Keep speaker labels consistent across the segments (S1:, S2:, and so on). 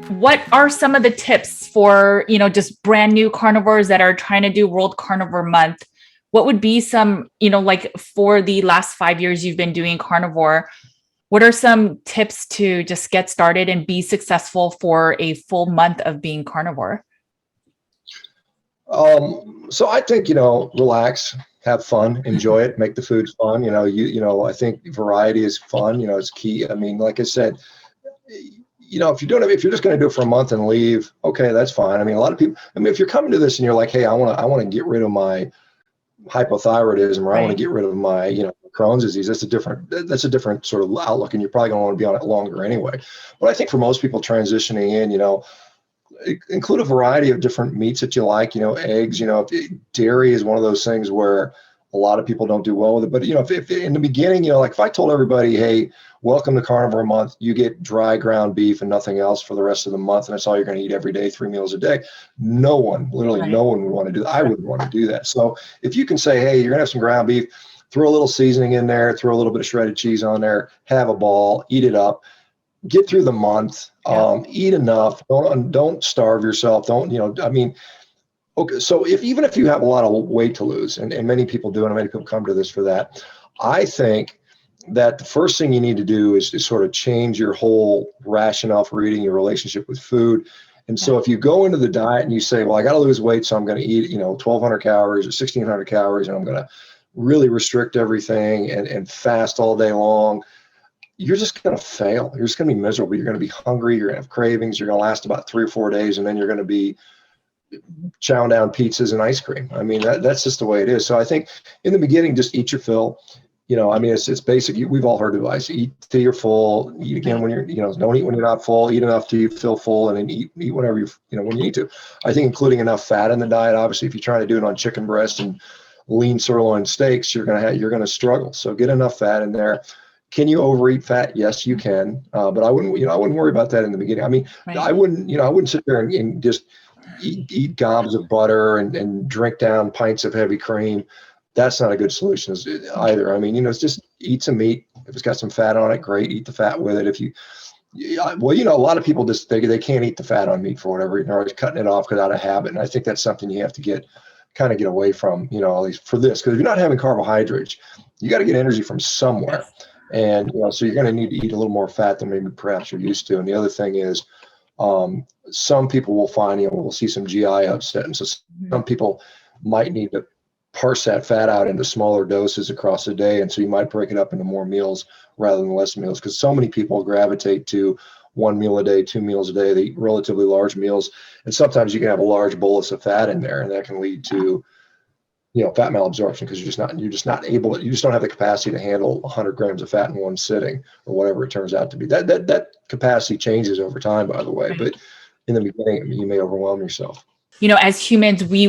S1: What are some of the tips for, just brand new carnivores that are trying to do World Carnivore Month? What would be some, like for the last 5 years you've been doing carnivore, what are some tips to just get started and be successful for a full month of being carnivore?
S2: So I think, relax, have fun, enjoy it, make the food fun. I think variety is fun, it's key. I mean, like I said, if you're just going to do it for a month and leave, okay, that's fine. I mean, a lot of people, if you're coming to this and you're like, hey, I want to get rid of my hypothyroidism, or I want to get rid of my, Crohn's disease, that's a different sort of outlook, and you're probably going to want to be on it longer anyway. But I think for most people transitioning in, include a variety of different meats that you like, eggs, dairy is one of those things where a lot of people don't do well with it. But, if in the beginning, like if I told everybody, hey, welcome to Carnivore Month, you get dry ground beef and nothing else for the rest of the month, and that's all you're going to eat every day, 3 meals a day. No one would want to do that. I wouldn't want to do that. So if you can say, hey, you're going to have some ground beef, throw a little seasoning in there, throw a little bit of shredded cheese on there, have a ball, eat it up, get through the month, eat enough, don't starve yourself. Okay, so even if you have a lot of weight to lose, and many people do, and many people come to this for that, I think that the first thing you need to do is to sort of change your whole rationale for eating, your relationship with food. And so if you go into the diet and you say, well, I got to lose weight, so I'm going to eat, 1,200 calories or 1,600 calories, and I'm going to really restrict everything and fast all day long, you're just going to fail. You're just going to be miserable. You're going to be hungry. You're going to have cravings. You're going to last about 3 or 4 days, and then you're going to be chowing down pizzas and ice cream. I mean, that's just the way it is. So I think in the beginning, just eat your fill. It's basic. We've all heard advice: eat till you're full, eat again when you're, don't eat when you're not full, eat enough till you feel full, and then eat whenever when you need to. I think including enough fat in the diet. Obviously, if you're trying to do it on chicken breast and lean sirloin steaks, you're going to struggle. So get enough fat in there. Can you overeat fat? Yes, you can. But I wouldn't worry about that in the beginning. I mean, I wouldn't sit there and just eat gobs of butter and drink down pints of heavy cream. That's not a good solution either. I mean, it's just eat some meat. If it's got some fat on it, great. Eat the fat with it. A lot of people just they can't eat the fat on meat for whatever reason. They're always cutting it off without a habit. And I think that's something you have to get away from, at least for this, because if you're not having carbohydrates, you got to get energy from somewhere. And, so you're going to need to eat a little more fat than maybe perhaps you're used to. And the other thing is, some people will find, we'll see some GI upset. And so some people might need to parse that fat out into smaller doses across the day. And so you might break it up into more meals rather than less meals, because so many people gravitate to 1 meal a day, 2 meals a day. They eat relatively large meals. And sometimes you can have a large bolus of fat in there, and that can lead to, fat malabsorption, because you're just not able, you just don't have the capacity to handle 100 grams of fat in one sitting, or whatever it turns out to be. That capacity changes over time, by the way, but in the beginning, you may overwhelm yourself.
S1: As humans, we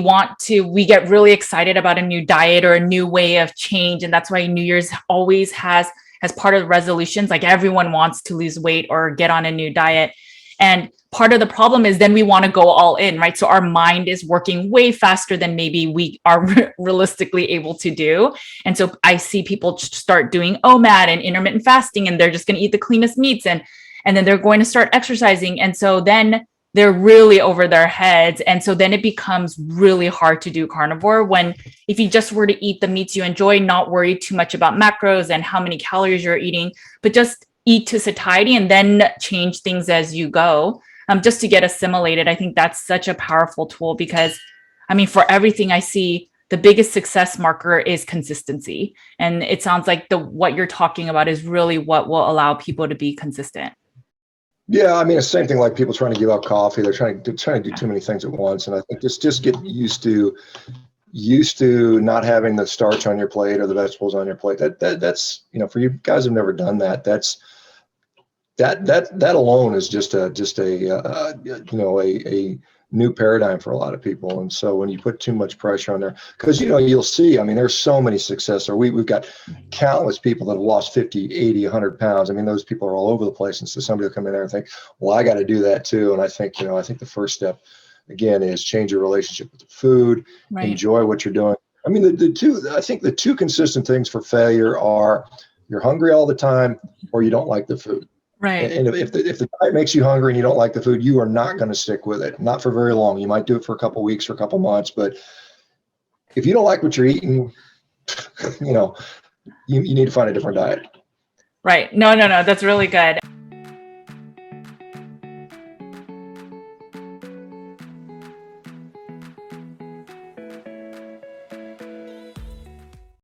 S1: get really excited about a new diet or a new way of change. And that's why New Year's always has, as part of the resolutions, like everyone wants to lose weight or get on a new diet. And part of the problem is then we want to go all in, right? So our mind is working way faster than maybe we are realistically able to do. And so I see people start doing OMAD and intermittent fasting, and they're just going to eat the cleanest meats, and then they're going to start exercising. And so then they're really over their heads. And so then it becomes really hard to do carnivore, when if you just were to eat the meats you enjoy, not worry too much about macros and how many calories you're eating, but just eat to satiety and then change things as you go, just to get assimilated. I think that's such a powerful tool, because for everything I see, the biggest success marker is consistency. And it sounds like what you're talking about is really what will allow people to be consistent.
S2: Yeah, it's the same thing like people trying to give up coffee. They're trying to do too many things at once. And I think just get used to not having the starch on your plate or the vegetables on your plate. That's for you guys who've never done that, that alone is just a new paradigm for a lot of people. And so when you put too much pressure on there, because you'll see, there's so many success, or we've got countless people that have lost 50, 80, 100 pounds. Those people are all over the place. And so somebody will come in there and think, well, I got to do that too. And I think the first step again is change your relationship with the food, enjoy what you're doing. The two consistent things for failure are you're hungry all the time, or you don't like the food.
S1: Right.
S2: And if the diet makes you hungry and you don't like the food, you are not going to stick with it. Not for very long. You might do it for a couple of weeks or a couple of months, but if you don't like what you're eating, you know, you need to find a different diet.
S1: Right. No, no, no. That's really good.